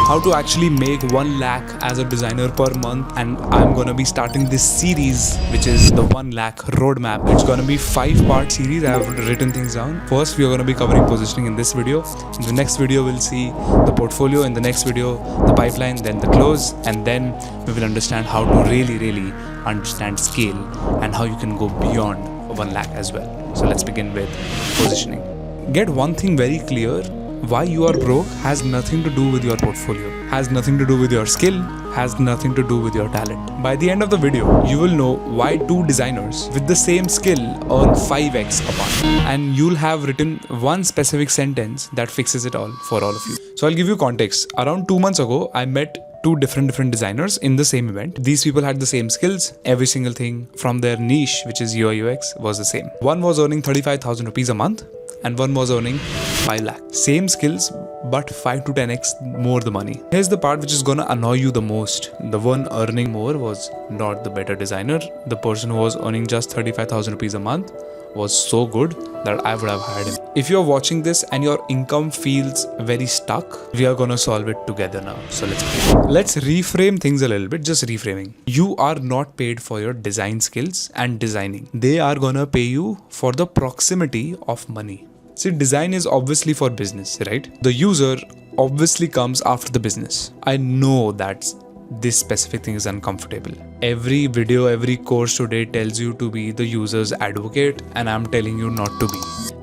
how to actually make 1 lakh as a designer per month. And I'm gonna be starting this series, which is the 1 lakh roadmap. It's gonna be 5-part series. I have written things down. First, we are gonna be covering positioning in this video. In the next video, we'll see the portfolio. In the next video, the pipeline, then the close, and then we will understand how to really understand scale and how you can go beyond 1 lakh as well. So let's begin with positioning. Get one thing very clear. Why you are broke has nothing to do with your portfolio, has nothing to do with your skill, has nothing to do with your talent. By the end of the video, you will know why 2 designers with the same skill earn 5x apart. And you'll have written one specific sentence that fixes it all for all of you. So I'll give you context. Around 2 months ago, I met 2 different designers in the same event. These people had the same skills. Every single thing from their niche, which is UI UX, was the same. One was earning 35,000 rupees a month, and one was earning 5 lakh. Same skills, but 5 to 10x more the money. Here's the part which is gonna annoy you the most. The one earning more was not the better designer. The person who was earning just 35,000 rupees a month was so good that I would have hired him. If you're watching this and your income feels very stuck, we are gonna solve it together now. So let's reframe things a little bit, just reframing. You are not paid for your design skills and designing. They are gonna pay you for the proximity of money. See, design is obviously for business, right? The user obviously comes after the business. I know that this specific thing is uncomfortable. Every video, every course today tells you to be the user's advocate, and I'm telling you not to be.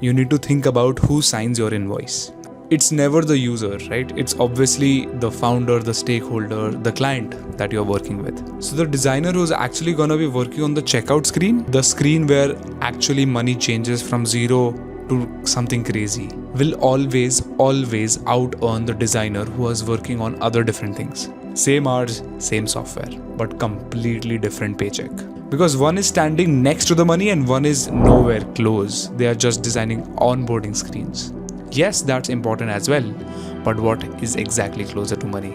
You need to think about who signs your invoice. It's never the user, right? It's obviously the founder, the stakeholder, the client that you're working with. So the designer who's actually gonna be working on the checkout screen, the screen where actually money changes from 0 to something crazy, will always out earn the designer who was working on other different things. Same hours, same software, but completely different paycheck. Because one is standing next to the money and one is nowhere close. They are just designing onboarding screens. Yes, that's important as well, but what is exactly closer to money?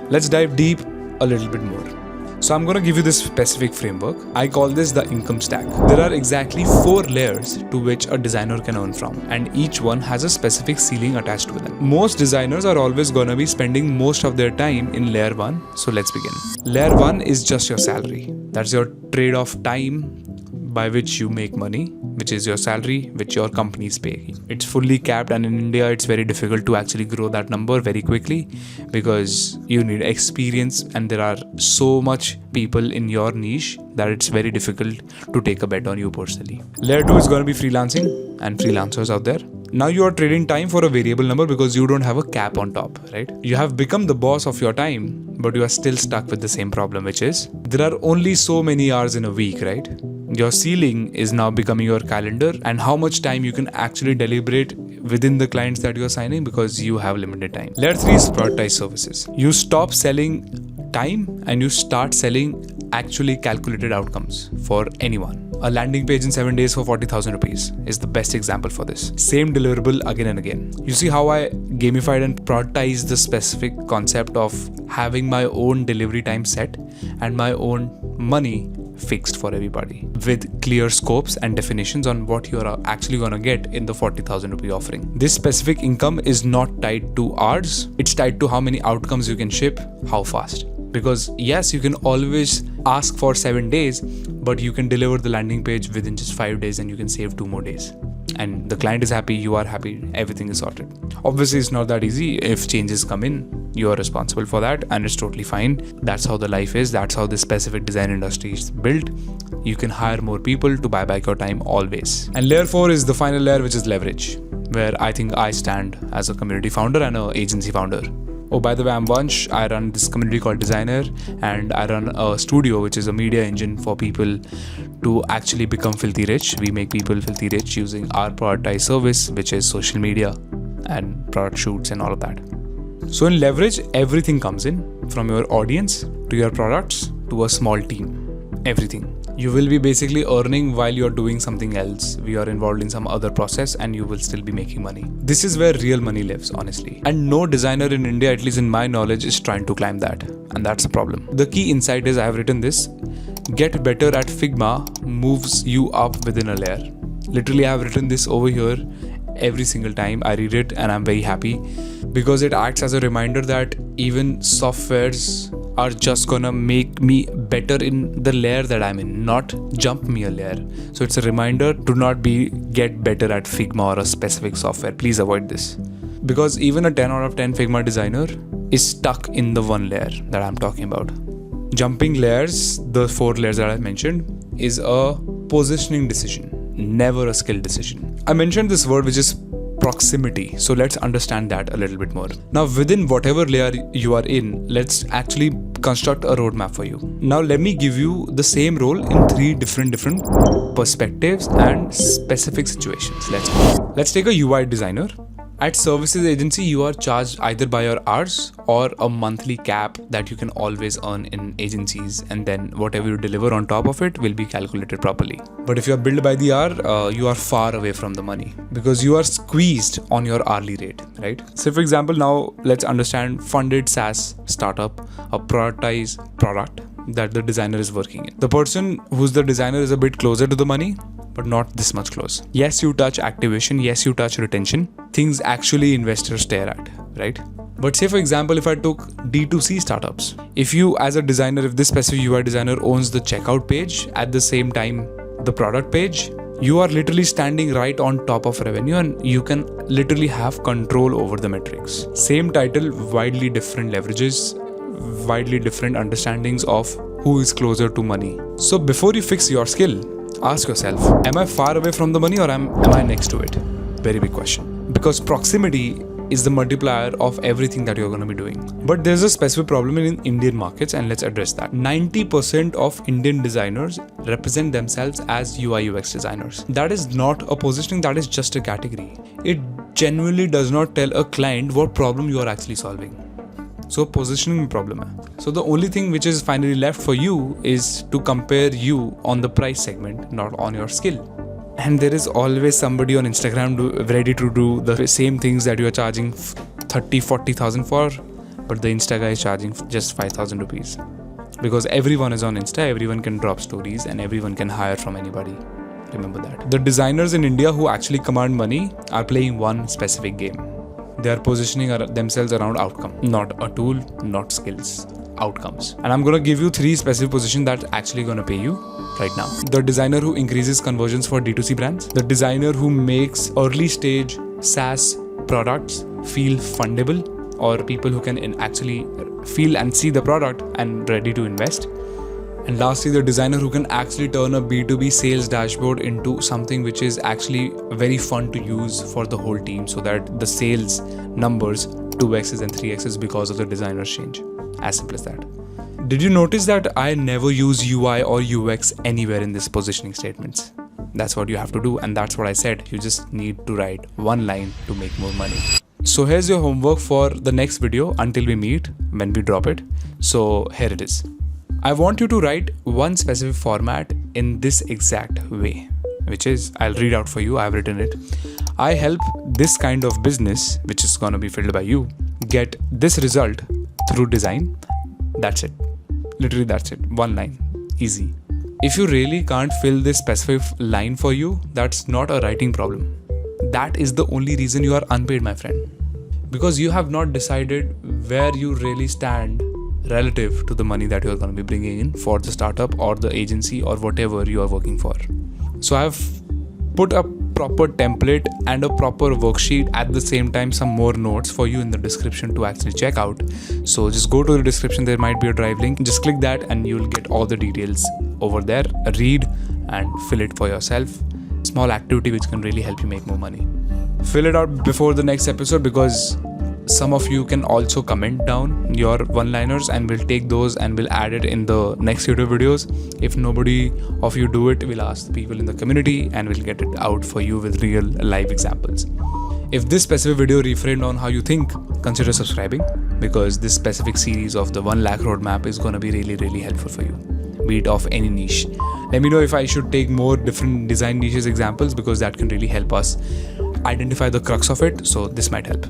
Let's dive deep a little bit more. So I'm gonna give you this specific framework. I call this the income stack. There are exactly 4 layers to which a designer can earn from, and each one has a specific ceiling attached with them. Most designers are always gonna be spending most of their time in layer 1. So let's begin. Layer 1 is just your salary. That's your trade-off time by which you make money, which is your salary, which your companies pay. It's fully capped, and in India, it's very difficult to actually grow that number very quickly because you need experience, and there are so much people in your niche that it's very difficult to take a bet on you personally. Layer 2 is going to be freelancing and freelancers out there. Now you are trading time for a variable number because you don't have a cap on top, right? You have become the boss of your time, but you are still stuck with the same problem, which is there are only so many hours in a week, right? Your ceiling is now becoming your calendar and how much time you can actually deliberate within the clients that you are signing because you have limited time. Layer 3 is productized services. You stop selling time and you start selling actually calculated outcomes for anyone. A landing page in 7 days for 40,000 rupees is the best example for this. Same deliverable again and again. You see how I gamified and productized the specific concept of having my own delivery time set and my own money fixed for everybody with clear scopes and definitions on what you are actually going to get in the 40,000 rupee offering. This specific income is not tied to hours. It's tied to how many outcomes you can ship, how fast. Because yes, you can always ask for 7 days, but you can deliver the landing page within just 5 days and you can save 2 more days. And the client is happy, you are happy, everything is sorted. Obviously, it's not that easy. If changes come in, you are responsible for that and it's totally fine. That's how the life is. That's how this specific design industry is built. You can hire more people to buy back your time always. And layer 4 is the final layer, which is leverage, where I think I stand as a community founder and an agency founder. Oh, by the way, I'm Vansh. I run this community called Designer, and I run a studio, which is a media engine for people to actually become filthy rich. We make people filthy rich using our productized service, which is social media and product shoots and all of that. So in leverage, everything comes in, from your audience to your products to a small team. Everything. You will be basically earning while you're doing something else. We are involved in some other process and you will still be making money. This is where real money lives, honestly. And no designer in India, at least in my knowledge, is trying to climb that. And that's a problem. The key insight is, I have written this: get better at Figma moves you up within a layer. Literally, I have written this over here. every single time I read it, and I'm very happy because it acts as a reminder that even softwares are just gonna make me better in the layer that I'm in, not jump me a layer. So it's a reminder to not get better at Figma or a specific software. Please avoid this. Because even a 10 out of 10 Figma designer is stuck in the one layer that I'm talking about. Jumping layers, the 4 layers that I mentioned, is a positioning decision, never a skill decision. I mentioned this word which is proximity. So let's understand that a little bit more. Now within whatever layer you are in, let's actually construct a roadmap for you. Now let me give you the same role in 3 different perspectives and specific situations. Let's take a UI designer. At services agency, you are charged either by your hours or a monthly cap that you can always earn in agencies, and then whatever you deliver on top of it will be calculated properly. But if you are billed by the hour, you are far away from the money because you are squeezed on your hourly rate, right? So for example, now let's understand funded SaaS startup, a productized product that the designer is working in. The person who's the designer is a bit closer to the money, but not this much close. Yes, you touch activation. Yes, you touch retention. Things actually investors stare at, right? But say for example, if I took D2C startups, if you as a designer, if this specific UI designer owns the checkout page at the same time the product page, you are literally standing right on top of revenue and you can literally have control over the metrics. Same title, widely different leverages, widely different understandings of who is closer to money. So before you fix your skill, ask yourself, am I far away from the money or am I next to it? Very big question. Because proximity is the multiplier of everything that you're going to be doing. But there's a specific problem in Indian markets, and let's address that. 90% of Indian designers represent themselves as UI UX designers. That is not a positioning, that is just a category. It genuinely does not tell a client what problem you are actually solving. So positioning problem hai. So the only thing which is finally left for you is to compare you on the price segment, not on your skill. And there is always somebody on Instagram ready to do the same things that you are charging 30,000-40,000 for, but the Insta guy is charging just 5,000 rupees. Because everyone is on Insta, everyone can drop stories and everyone can hire from anybody. Remember that. The designers in India who actually command money are playing one specific game. They are positioning themselves around outcome, not a tool, not skills, outcomes. And I'm going to give you 3 specific positions that's actually going to pay you right now. The designer who increases conversions for D2C brands, the designer who makes early stage SaaS products feel fundable, or people who can actually feel and see the product and ready to invest. And lastly, the designer who can actually turn a B2B sales dashboard into something which is actually very fun to use for the whole team, so that the sales numbers 2x's and 3x's because of the designer's change. As simple as that. Did you notice that I never use UI or UX anywhere in this positioning statements? That's what you have to do, and that's what I said. You just need to write one line to make more money. So here's your homework for the next video until we meet when we drop it. So here it is. I want you to write one specific format in this exact way, which is, I'll read out for you, I've written it. I help this kind of business, which is going to be filled by you, get this result through design. That's it. Literally that's it. One line. Easy. If you really can't fill this specific line for you, that's not a writing problem. That is the only reason you are unpaid, my friend. Because you have not decided where you really stand relative to the money that you're going to be bringing in for the startup or the agency or whatever you are working for. So I've put a proper template and a proper worksheet, at the same time some more notes for you in the description to actually check out. So just go to the description, there might be a drive link, just click that and you'll get all the details over there. Read and fill it for yourself. Small activity which can really help you make more money. Fill it out before the next episode, because some of you can also comment down your one-liners and we'll take those and we'll add it in the next YouTube videos. If nobody of you do it, we'll ask the people in the community and we'll get it out for you with real live examples. If this specific video reframed on how you think, consider subscribing, because this specific series of the 1 lakh roadmap is going to be really helpful for you, be it of any niche. Let me know if I should take more different design niches examples, because that can really help us identify the crux of it. So this might help.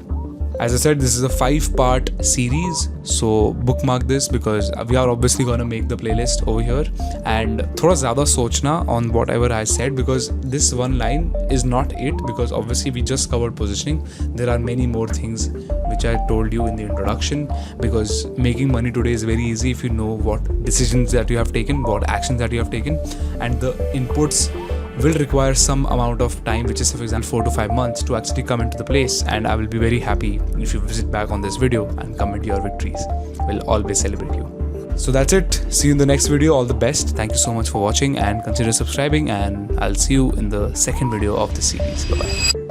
As I said, this is a 5-part series, so bookmark this because we are obviously gonna make the playlist over here. And thoda zyada sochna on whatever I said, because this one line is not it, because obviously we just covered positioning. There are many more things which I told you in the introduction, because making money today is very easy if you know what decisions that you have taken, what actions that you have taken, and the inputs will require some amount of time, which is for example 4 to 5 months, to actually come into the place. And I will be very happy if you visit back on this video and comment your victories. We'll always celebrate you. So that's it. See you in the next video. All the best. Thank you so much for watching, and consider subscribing, and I'll see you in the second video of the series. Bye bye.